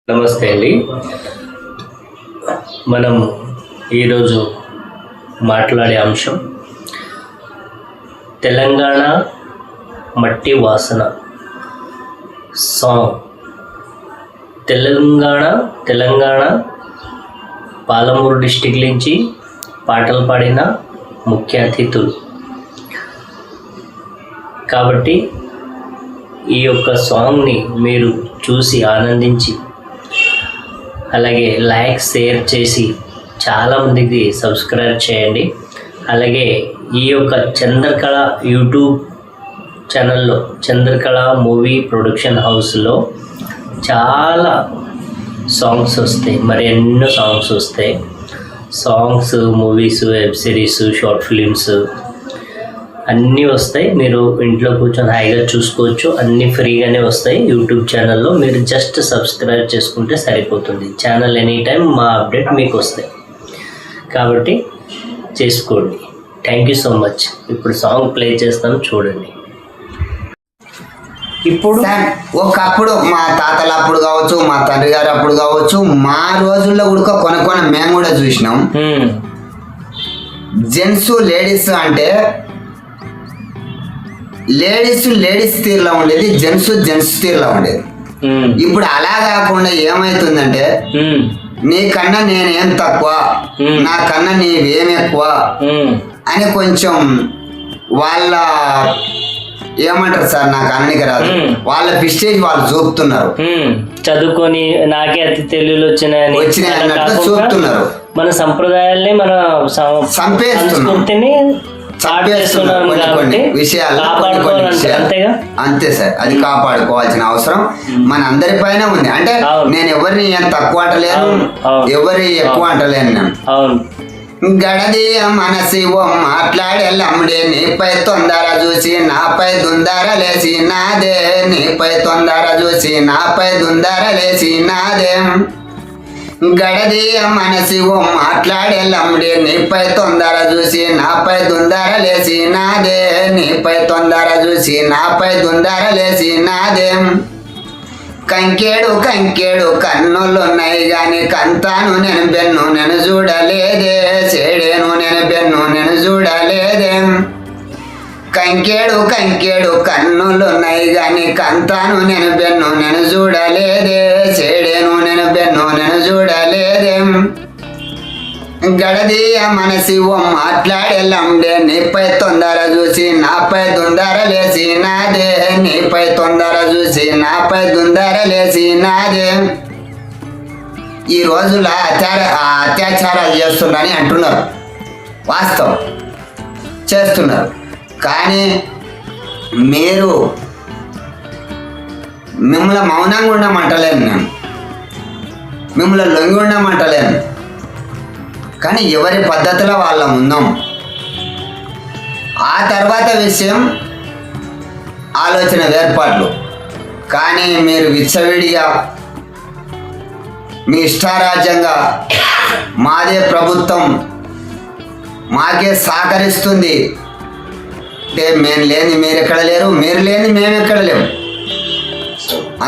నమస్తే అండి. మనం ఈరోజు మాట్లాడే అంశం తెలంగాణ మట్టి వాసన సాంగ్. తెలంగాణ పాలమూరు డిస్టిక్ నుంచి పాటలు పాడిన ముఖ్య అతిథులు కాబట్టి ఈ యొక్క సాంగ్ని మీరు చూసి ఆనందించి అలాగే లైక్ షేర్ చేసి చాలామందికి సబ్స్క్రైబ్ చేయండి. అలాగే ఈ యొక్క చంద్రకళ యూట్యూబ్ ఛానల్లో చంద్రకళ మూవీ ప్రొడక్షన్ హౌస్లో చాలా సాంగ్స్ వస్తాయి, మరి ఎన్నో సాంగ్స్ వస్తాయి. Songs, movies, web series, short films అన్నీ వస్తాయి. మీరు ఇంట్లో కూర్చొని హాయిగా చూసుకోవచ్చు. అన్నీ ఫ్రీగానే వస్తాయి యూట్యూబ్ ఛానల్లో. మీరు జస్ట్ సబ్స్క్రైబ్ చేసుకుంటే సరిపోతుంది. ఛానల్ ఎనీ టైం మా అప్డేట్ మీకు వస్తాయి కాబట్టి చేసుకోండి. Thank you so much. ఇప్పుడు సాంగ్ ప్లే చేస్తాను, చూడండి. ఇప్పుడు ఒకప్పుడు మా తాతల అప్పుడు కావచ్చు, మా తండ్రి గారు అప్పుడు కావచ్చు, మా రోజుల్లో కూడా కొనుక్కొని మేము కూడా చూసినాం. జెంట్స్ లేడీస్ అంటే లేడీస్ తీరులో ఉండేది, జెంట్స్ తీరులో ఉండేది. ఇప్పుడు అలా కాకుండా ఏమైతుందంటే నీకన్నా నేనేం తక్కువ, నాకన్నా నీవేం ఎక్కువ అని కొంచెం వాళ్ళ ఏమంటారు సార్, నాకు అన్నికి రాదు, వాళ్ళ ప్రెస్టేజ్ వాళ్ళు చూపుతున్నారు. చదువుకొని నాకే అతి తెలుగులో వచ్చినాయి అన్నట్టు చూపుతున్నారు. మన సంప్రదాయాల్ని మన సంస్కృతిని విషయాలు అంతే సార్. అది కాపాడుకోవాల్సిన అవసరం మన అందరి పైన ఉంది. అంటే నేను ఎవరిని ఏం తక్కువ అంటలేను, ఎవరి ఎక్కువ అంటలేను. నేను గడదీయ మనసి ఓ మాట్లాడేళ్ళమ్ముడే, నీపై తొందర చూసి నాపై దుందర లేచి నాదే, నీపై తొందర చూసి నాపై దుందర లేచి నాదే. గడదీయ మనసి ఓ మాట్లాడేళ్ళమ్ముడే, నీపై తొందర చూసి నాపై దుందర లేచి నాదే, నీపై తొందర చూసి నాపై దుందర లేచి నాదే. కంకేడు కన్నులున్నాయి గాని కంతాను నేను బెన్ను నేను చూడలేదే, చెడేను నేను బెన్ను నేను చూడలేదే. కంకేడు కన్నులున్నాయి గాని కంతాను నేను బెన్ను నేను చూడలేదే, చెడేను నేను బెన్ను నేను చూడలేదే. గడదీయ మనసి ఓ మాట్లాడేళ్ళండే, నీపై తొందర చూసి నాపై దుందర లేచి నాదే, నీపై తొందర చూసి నాపై దుందర లేచి నాదే. ఈ రోజుల అత్యాచారాలు చేస్తున్నారని అంటున్నారు. వాస్తవం, చేస్తున్నారు. కానీ మీరు మిమ్మల్ని మౌనంగా ఉండమంటలేను, నేను మిమ్మల్ని లొంగి ఉండమంటలేను. కానీ ఎవరి పద్ధతిలో వాళ్ళం ఉన్నాం. ఆ తర్వాత విషయం ఆలోచన ఏర్పాట్లు. కానీ మీరు విచ్చవిడిగా మీ ఇష్టారాజ్యంగా మాదే ప్రభుత్వం మాకే సహకరిస్తుంది అంటే మేము లేని మీరు ఎక్కడ లేరు, మీరు లేని మేము ఎక్కడ లేవు,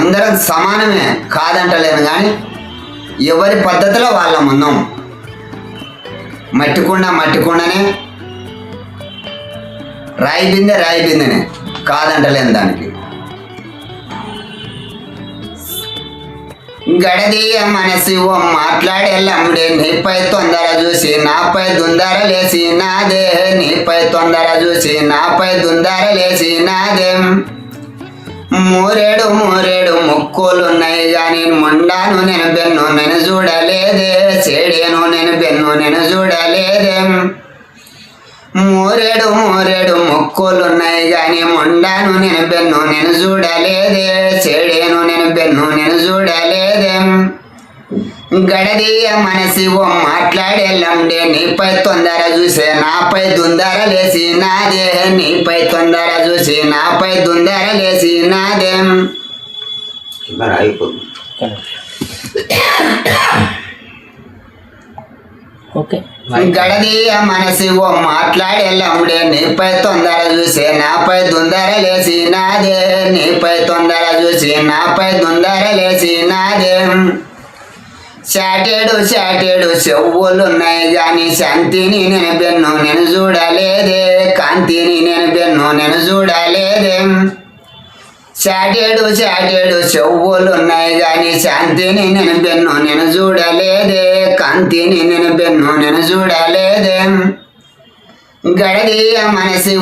అందరం సమానమే కాదంటలేను. కానీ ఎవరి పద్ధతిలో వాళ్ళం ఉన్నాం. మట్టికుండనే, రాయి బిందెనే కాదంటలేను దానికి. గడదీయ మనసి ఓ మాట్లాడేళ్ళమ్ముడే, నీపై తొందర చూసి నాపై దుందర లేచి నాదే, నీపై తొందర చూసి నాపై దుందర లేచి నాదే. మూరేడు ముక్కులున్నాయి గాని మొండాను నేను బెన్ను నేను చూడలేదే, చెడేను నేను బెన్ను నేను చూడలేదే. మూరేడు ముక్కులున్నాయి గాని మొండాను నేను బెన్ను నేను చూడలేదే, చెడేను నేను బెన్ను నేను చూడలేదే. గడదీయ మనసి ఓ మాట్లాడేళ్ళండే, నీపై తొందర చూసే నాపై దుందర లేచి నాదే, నీపై తొందర చూసి నాపై దుందర లేచి నాదే. ఓకే. గడదీయ మనసి ఓ మాట్లాడేళ్ళముడే నీపై తొందర చూసి నాపై తొందర లేసి నాదే నీపై తొందర చూసి నాపై తొందర లేసి నాదే చాటేడు చెవులున్నాయి గాని శాంతిని నేను బెన్ను నేను చూడలేదే కాంతిని నేను బెన్ను నేను చూడలేదే చాటేడు చెవులున్నాయి గాని శాంతిని నేను బెన్ను నేను చూడలేదే కాంతిని నేను బెన్ను నేను చూడలేదే గడదీయ మనసి